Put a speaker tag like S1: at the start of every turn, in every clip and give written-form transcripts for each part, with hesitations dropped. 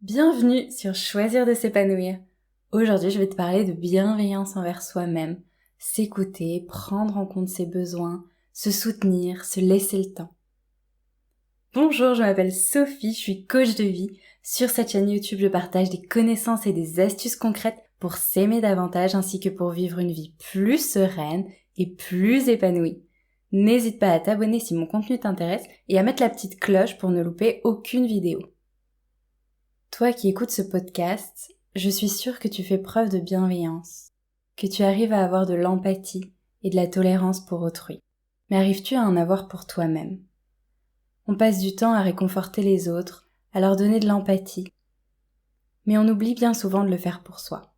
S1: Bienvenue sur Choisir de s'épanouir. Aujourd'hui, je vais te parler de bienveillance envers soi-même, s'écouter, prendre en compte ses besoins, se soutenir, se laisser le temps. Bonjour, je m'appelle Sophie, je suis coach de vie. Sur cette chaîne YouTube, je partage des connaissances et des astuces concrètes pour s'aimer davantage ainsi que pour vivre une vie plus sereine et plus épanouie. N'hésite pas à t'abonner si mon contenu t'intéresse et à mettre la petite cloche pour ne louper aucune vidéo. Toi qui écoutes ce podcast, je suis sûre que tu fais preuve de bienveillance, que tu arrives à avoir de l'empathie et de la tolérance pour autrui. Mais arrives-tu à en avoir pour toi-même ? On passe du temps à réconforter les autres, à leur donner de l'empathie, mais on oublie bien souvent de le faire pour soi.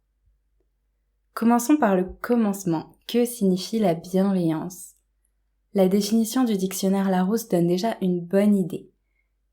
S1: Commençons par le commencement. Que signifie la bienveillance ? La définition du dictionnaire Larousse donne déjà une bonne idée.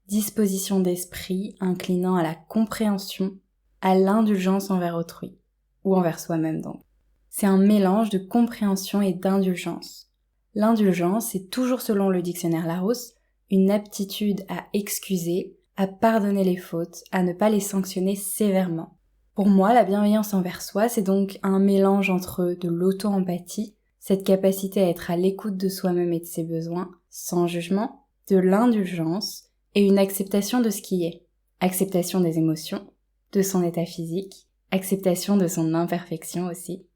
S1: Disposition d'esprit inclinant à la compréhension, à l'indulgence envers autrui, ou envers soi-même donc. C'est un mélange de compréhension et d'indulgence. L'indulgence est toujours selon le dictionnaire Larousse, une aptitude à excuser, à pardonner les fautes, à ne pas les sanctionner sévèrement. Pour moi, la bienveillance envers soi, c'est donc un mélange entre de l'auto-empathie, cette capacité à être à l'écoute de soi-même et de ses besoins, sans jugement, de l'indulgence, et une acceptation de ce qui est. Acceptation des émotions, de son état physique, acceptation de son imperfection aussi.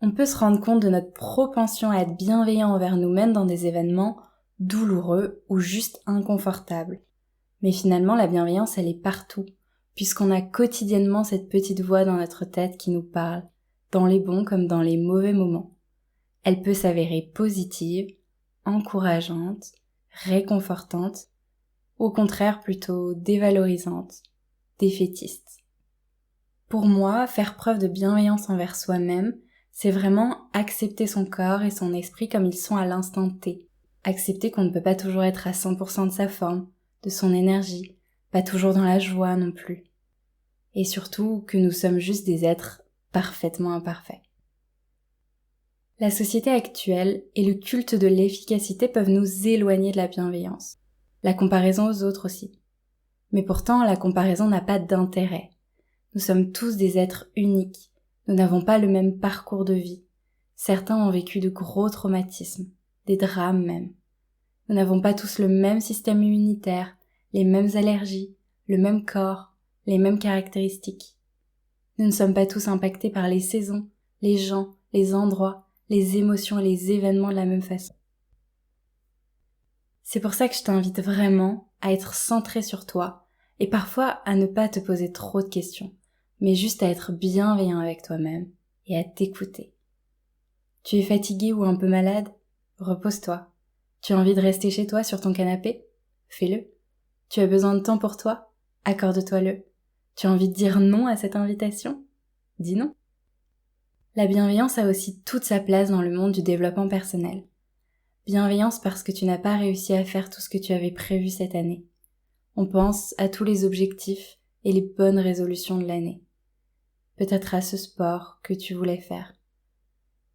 S1: On peut se rendre compte de notre propension à être bienveillant envers nous-mêmes dans des événements douloureux ou juste inconfortables. Mais finalement, la bienveillance, elle est partout, puisqu'on a quotidiennement cette petite voix dans notre tête qui nous parle, dans les bons comme dans les mauvais moments. Elle peut s'avérer positive, encourageante, réconfortante, au contraire plutôt dévalorisante, défaitiste. Pour moi, faire preuve de bienveillance envers soi-même, c'est vraiment accepter son corps et son esprit comme ils sont à l'instant T. Accepter qu'on ne peut pas toujours être à 100% de sa forme, de son énergie, pas toujours dans la joie non plus. Et surtout que nous sommes juste des êtres parfaitement imparfaits. La société actuelle et le culte de l'efficacité peuvent nous éloigner de la bienveillance. La comparaison aux autres aussi. Mais pourtant, la comparaison n'a pas d'intérêt. Nous sommes tous des êtres uniques. Nous n'avons pas le même parcours de vie. Certains ont vécu de gros traumatismes, des drames même. Nous n'avons pas tous le même système immunitaire, les mêmes allergies, le même corps, les mêmes caractéristiques. Nous ne sommes pas tous impactés par les saisons, les gens, les endroits, les émotions et les événements de la même façon. C'est pour ça que je t'invite vraiment à être centré sur toi et parfois à ne pas te poser trop de questions, mais juste à être bienveillant avec toi-même et à t'écouter. Tu es fatigué ou un peu malade ? Repose-toi. Tu as envie de rester chez toi sur ton canapé ? Fais-le. Tu as besoin de temps pour toi ? Accorde-toi-le. Tu as envie de dire non à cette invitation ? Dis non. La bienveillance a aussi toute sa place dans le monde du développement personnel. Bienveillance parce que tu n'as pas réussi à faire tout ce que tu avais prévu cette année. On pense à tous les objectifs et les bonnes résolutions de l'année. Peut-être à ce sport que tu voulais faire.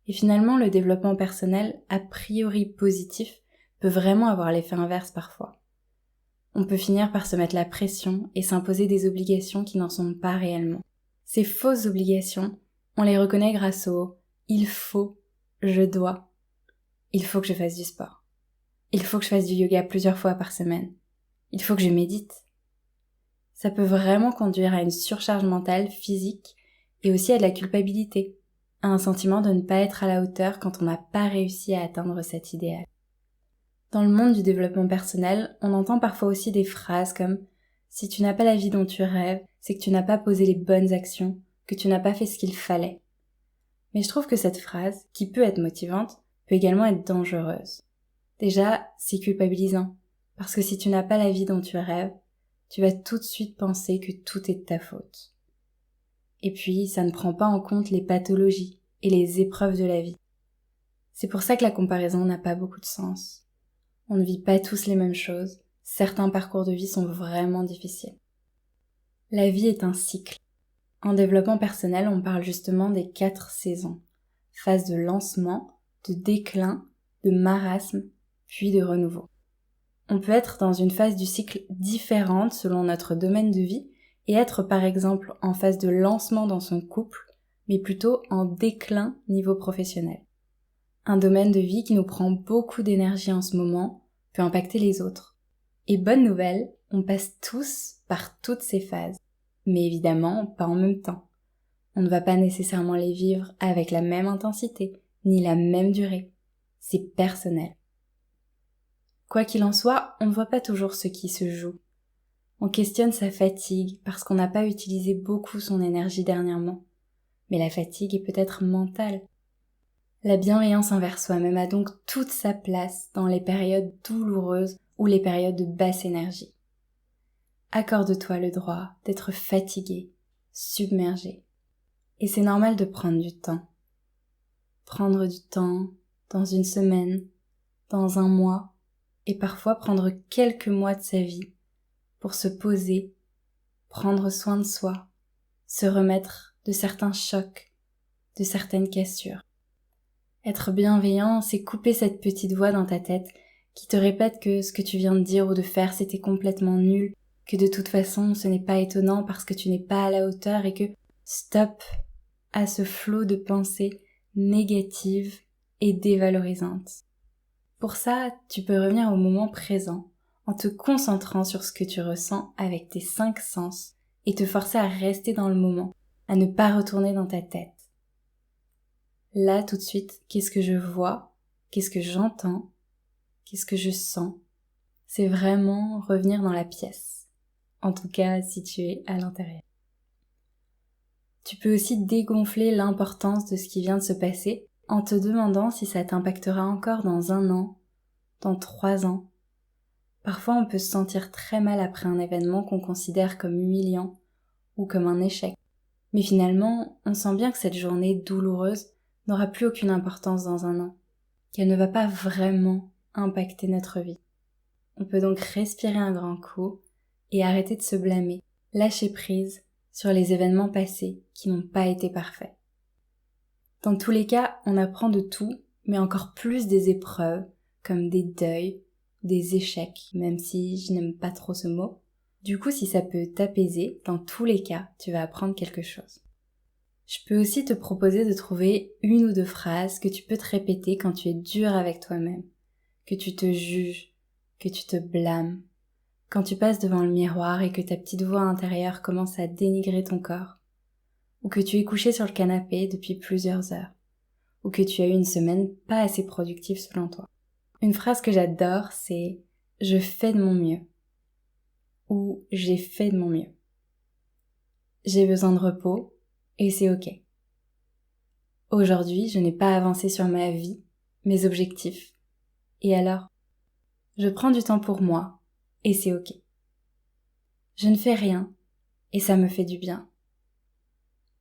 S1: Et finalement, le développement personnel, a priori positif, peut vraiment avoir l'effet inverse parfois. On peut finir par se mettre la pression et s'imposer des obligations qui n'en sont pas réellement. Ces fausses obligations, on les reconnaît grâce au « il faut »,« je dois ». Il faut que je fasse du sport. Il faut que je fasse du yoga plusieurs fois par semaine. Il faut que je médite. Ça peut vraiment conduire à une surcharge mentale, physique, et aussi à de la culpabilité, à un sentiment de ne pas être à la hauteur quand on n'a pas réussi à atteindre cet idéal. Dans le monde du développement personnel, on entend parfois aussi des phrases comme « si tu n'as pas la vie dont tu rêves, c'est que tu n'as pas posé les bonnes actions, que tu n'as pas fait ce qu'il fallait ». Mais je trouve que cette phrase, qui peut être motivante, peut également être dangereuse. Déjà, c'est culpabilisant, parce que si tu n'as pas la vie dont tu rêves, tu vas tout de suite penser que tout est de ta faute. Et puis, ça ne prend pas en compte les pathologies et les épreuves de la vie. C'est pour ça que la comparaison n'a pas beaucoup de sens. On ne vit pas tous les mêmes choses, certains parcours de vie sont vraiment difficiles. La vie est un cycle. En développement personnel, on parle justement des 4 saisons. Phase de lancement, de déclin, de marasme, puis de renouveau. On peut être dans une phase du cycle différente selon notre domaine de vie et être par exemple en phase de lancement dans son couple, mais plutôt en déclin niveau professionnel. Un domaine de vie qui nous prend beaucoup d'énergie en ce moment peut impacter les autres. Et bonne nouvelle, on passe tous par toutes ces phases, mais évidemment pas en même temps. On ne va pas nécessairement les vivre avec la même intensité, ni la même durée. C'est personnel. Quoi qu'il en soit, on ne voit pas toujours ce qui se joue. On questionne sa fatigue parce qu'on n'a pas utilisé beaucoup son énergie dernièrement. Mais la fatigue est peut-être mentale. La bienveillance envers soi-même a donc toute sa place dans les périodes douloureuses ou les périodes de basse énergie. Accorde-toi le droit d'être fatigué, submergé. Et c'est normal de prendre du temps. Prendre du temps dans une semaine, dans un mois, et parfois prendre quelques mois de sa vie pour se poser, prendre soin de soi, se remettre de certains chocs, de certaines cassures. Être bienveillant, c'est couper cette petite voix dans ta tête qui te répète que ce que tu viens de dire ou de faire c'était complètement nul, que de toute façon ce n'est pas étonnant parce que tu n'es pas à la hauteur et que stop à ce flot de pensées négatives et dévalorisantes. Pour ça, tu peux revenir au moment présent en te concentrant sur ce que tu ressens avec tes 5 sens et te forcer à rester dans le moment, à ne pas retourner dans ta tête. Là, tout de suite, qu'est-ce que je vois? Qu'est-ce que j'entends? Qu'est-ce que je sens? C'est vraiment revenir dans la pièce. En tout cas, si tu es à l'intérieur. Tu peux aussi dégonfler l'importance de ce qui vient de se passer en te demandant si ça t'impactera encore dans 1 an, dans 3 ans. Parfois, on peut se sentir très mal après un événement qu'on considère comme humiliant ou comme un échec. Mais finalement, on sent bien que cette journée douloureuse n'aura plus aucune importance dans 1 an, qu'elle ne va pas vraiment impacter notre vie. On peut donc respirer un grand coup et arrêter de se blâmer, lâcher prise sur les événements passés qui n'ont pas été parfaits. Dans tous les cas, on apprend de tout, mais encore plus des épreuves, comme des deuils, des échecs, même si je n'aime pas trop ce mot. Du coup, si ça peut t'apaiser, dans tous les cas, tu vas apprendre quelque chose. Je peux aussi te proposer de trouver 1 ou 2 phrases que tu peux te répéter quand tu es dur avec toi-même, que tu te juges, que tu te blâmes, quand tu passes devant le miroir et que ta petite voix intérieure commence à dénigrer ton corps, ou que tu es couché sur le canapé depuis plusieurs heures, ou que tu as eu une semaine pas assez productive selon toi. Une phrase que j'adore, c'est « je fais de mon mieux » ou « j'ai fait de mon mieux ». J'ai besoin de repos et c'est ok. Aujourd'hui, je n'ai pas avancé sur ma vie, mes objectifs. Et alors? Je prends du temps pour moi et c'est ok. Je ne fais rien et ça me fait du bien.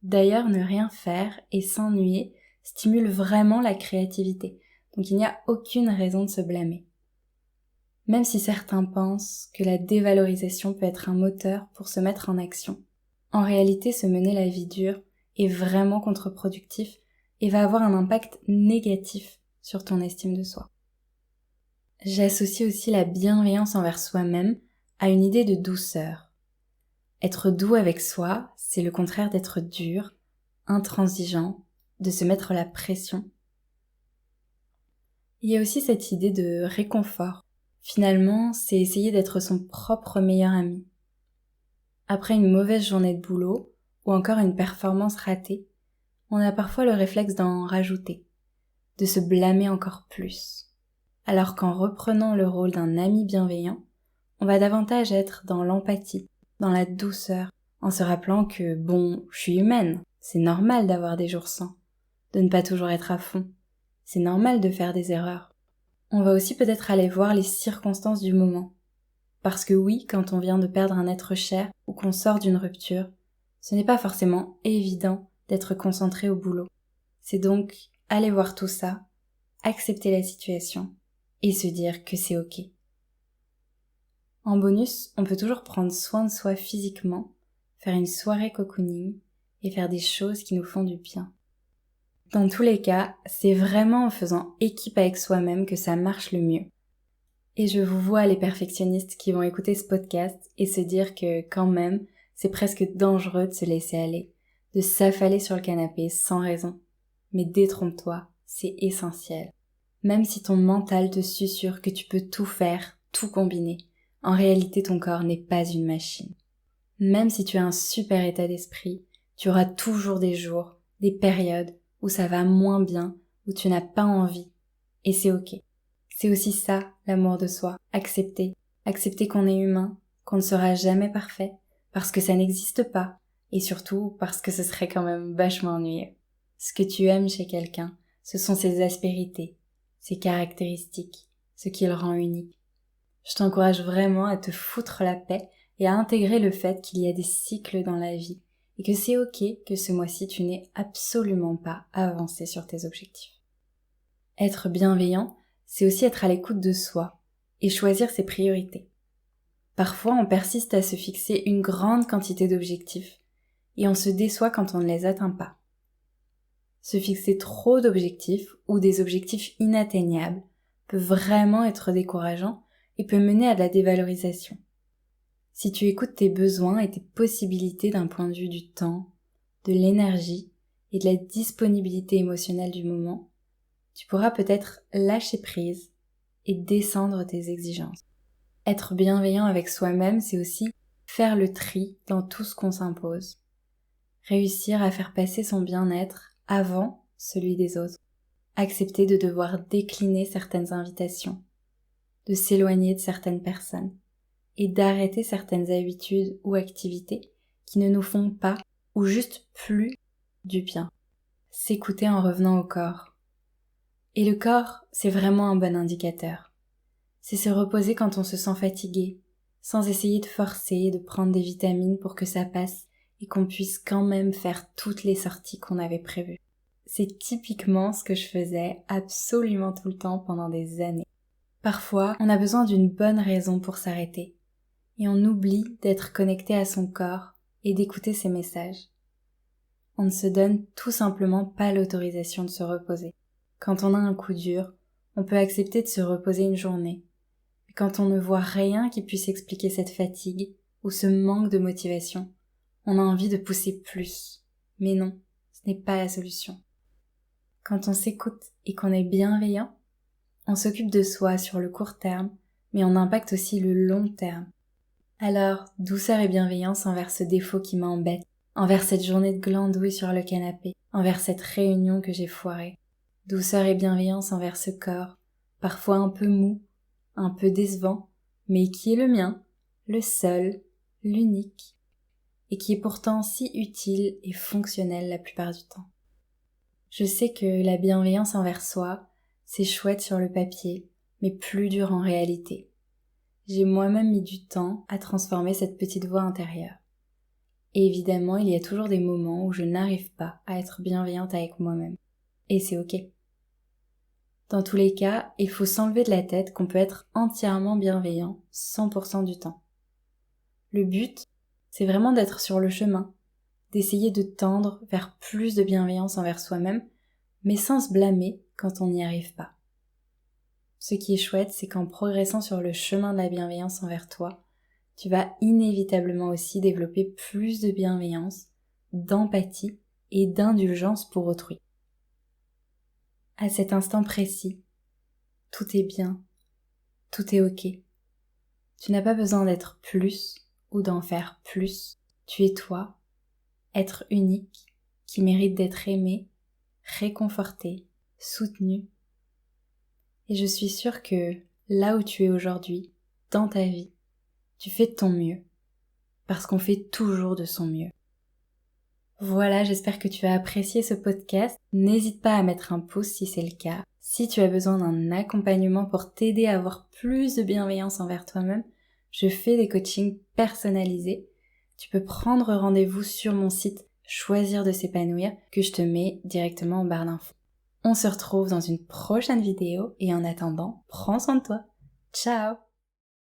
S1: D'ailleurs, ne rien faire et s'ennuyer stimule vraiment la créativité, donc il n'y a aucune raison de se blâmer. Même si certains pensent que la dévalorisation peut être un moteur pour se mettre en action, en réalité se mener la vie dure est vraiment contre-productif et va avoir un impact négatif sur ton estime de soi. J'associe aussi la bienveillance envers soi-même à une idée de douceur. Être doux avec soi, c'est le contraire d'être dur, intransigeant, de se mettre la pression. Il y a aussi cette idée de réconfort. Finalement, c'est essayer d'être son propre meilleur ami. Après une mauvaise journée de boulot, ou encore une performance ratée, on a parfois le réflexe d'en rajouter, de se blâmer encore plus. Alors qu'en reprenant le rôle d'un ami bienveillant, on va davantage être dans l'empathie, dans la douceur, en se rappelant que bon, je suis humaine, c'est normal d'avoir des jours sans, de ne pas toujours être à fond, c'est normal de faire des erreurs. On va aussi peut-être aller voir les circonstances du moment. Parce que oui, quand on vient de perdre un être cher ou qu'on sort d'une rupture, ce n'est pas forcément évident d'être concentré au boulot. C'est donc aller voir tout ça, accepter la situation et se dire que c'est ok. En bonus, on peut toujours prendre soin de soi physiquement, faire une soirée cocooning et faire des choses qui nous font du bien. Dans tous les cas, c'est vraiment en faisant équipe avec soi-même que ça marche le mieux. Et je vous vois les perfectionnistes qui vont écouter ce podcast et se dire que quand même, C'est presque dangereux de se laisser aller, de s'affaler sur le canapé sans raison. Mais détrompe-toi, c'est essentiel. Même si ton mental te susurre que tu peux tout faire, tout combiner, en réalité ton corps n'est pas une machine. Même si tu as un super état d'esprit, tu auras toujours des jours, des périodes où ça va moins bien, où tu n'as pas envie. Et c'est ok. C'est aussi ça, l'amour de soi. Accepter qu'on est humain, qu'on ne sera jamais parfait, parce que ça n'existe pas, et surtout parce que ce serait quand même vachement ennuyeux. Ce que tu aimes chez quelqu'un, ce sont ses aspérités, ses caractéristiques, ce qui le rend unique. Je t'encourage vraiment à te foutre la paix et à intégrer le fait qu'il y a des cycles dans la vie et que c'est ok que ce mois-ci tu n'aies absolument pas avancé sur tes objectifs. Être bienveillant, c'est aussi être à l'écoute de soi et choisir ses priorités. Parfois, on persiste à se fixer une grande quantité d'objectifs et on se déçoit quand on ne les atteint pas. Se fixer trop d'objectifs ou des objectifs inatteignables peut vraiment être décourageant et peut mener à de la dévalorisation. Si tu écoutes tes besoins et tes possibilités d'un point de vue du temps, de l'énergie et de la disponibilité émotionnelle du moment, tu pourras peut-être lâcher prise et descendre tes exigences. Être bienveillant avec soi-même, c'est aussi faire le tri dans tout ce qu'on s'impose. Réussir à faire passer son bien-être avant celui des autres. Accepter de devoir décliner certaines invitations, de s'éloigner de certaines personnes et d'arrêter certaines habitudes ou activités qui ne nous font pas ou juste plus du bien. S'écouter en revenant au corps. Et le corps, c'est vraiment un bon indicateur. C'est se reposer quand on se sent fatigué, sans essayer de forcer et de prendre des vitamines pour que ça passe et qu'on puisse quand même faire toutes les sorties qu'on avait prévues. C'est typiquement ce que je faisais absolument tout le temps pendant des années. Parfois, on a besoin d'une bonne raison pour s'arrêter et on oublie d'être connecté à son corps et d'écouter ses messages. On ne se donne tout simplement pas l'autorisation de se reposer. Quand on a un coup dur, on peut accepter de se reposer une journée. Mais quand on ne voit rien qui puisse expliquer cette fatigue ou ce manque de motivation, on a envie de pousser plus. Mais non, ce n'est pas la solution. Quand on s'écoute et qu'on est bienveillant, on s'occupe de soi sur le court terme, mais on impacte aussi le long terme. Alors, douceur et bienveillance envers ce défaut qui m'embête, envers cette journée de glandouille sur le canapé, envers cette réunion que j'ai foirée. Douceur et bienveillance envers ce corps, parfois un peu mou, un peu décevant, mais qui est le mien, le seul, l'unique, et qui est pourtant si utile et fonctionnel la plupart du temps. Je sais que la bienveillance envers soi, c'est chouette sur le papier, mais plus dur en réalité. J'ai moi-même mis du temps à transformer cette petite voix intérieure. Et évidemment, il y a toujours des moments où je n'arrive pas à être bienveillante avec moi-même. Et c'est ok. Dans tous les cas, il faut s'enlever de la tête qu'on peut être entièrement bienveillant 100% du temps. Le but, c'est vraiment d'être sur le chemin, d'essayer de tendre vers plus de bienveillance envers soi-même, mais sans se blâmer quand on n'y arrive pas. Ce qui est chouette, c'est qu'en progressant sur le chemin de la bienveillance envers toi, tu vas inévitablement aussi développer plus de bienveillance, d'empathie et d'indulgence pour autrui. À cet instant précis, tout est bien, tout est ok. Tu n'as pas besoin d'être plus ou d'en faire plus. Tu es toi, être unique, qui mérite d'être aimé, réconforté, soutenu. Et je suis sûre que là où tu es aujourd'hui, dans ta vie, tu fais de ton mieux, parce qu'on fait toujours de son mieux. Voilà, j'espère que tu as apprécié ce podcast. N'hésite pas à mettre un pouce si c'est le cas. Si tu as besoin d'un accompagnement pour t'aider à avoir plus de bienveillance envers toi-même, je fais des coachings personnalisés. Tu peux prendre rendez-vous sur mon site Choisir de s'épanouir que je te mets directement en barre d'infos. On se retrouve dans une prochaine vidéo et en attendant, prends soin de toi. Ciao!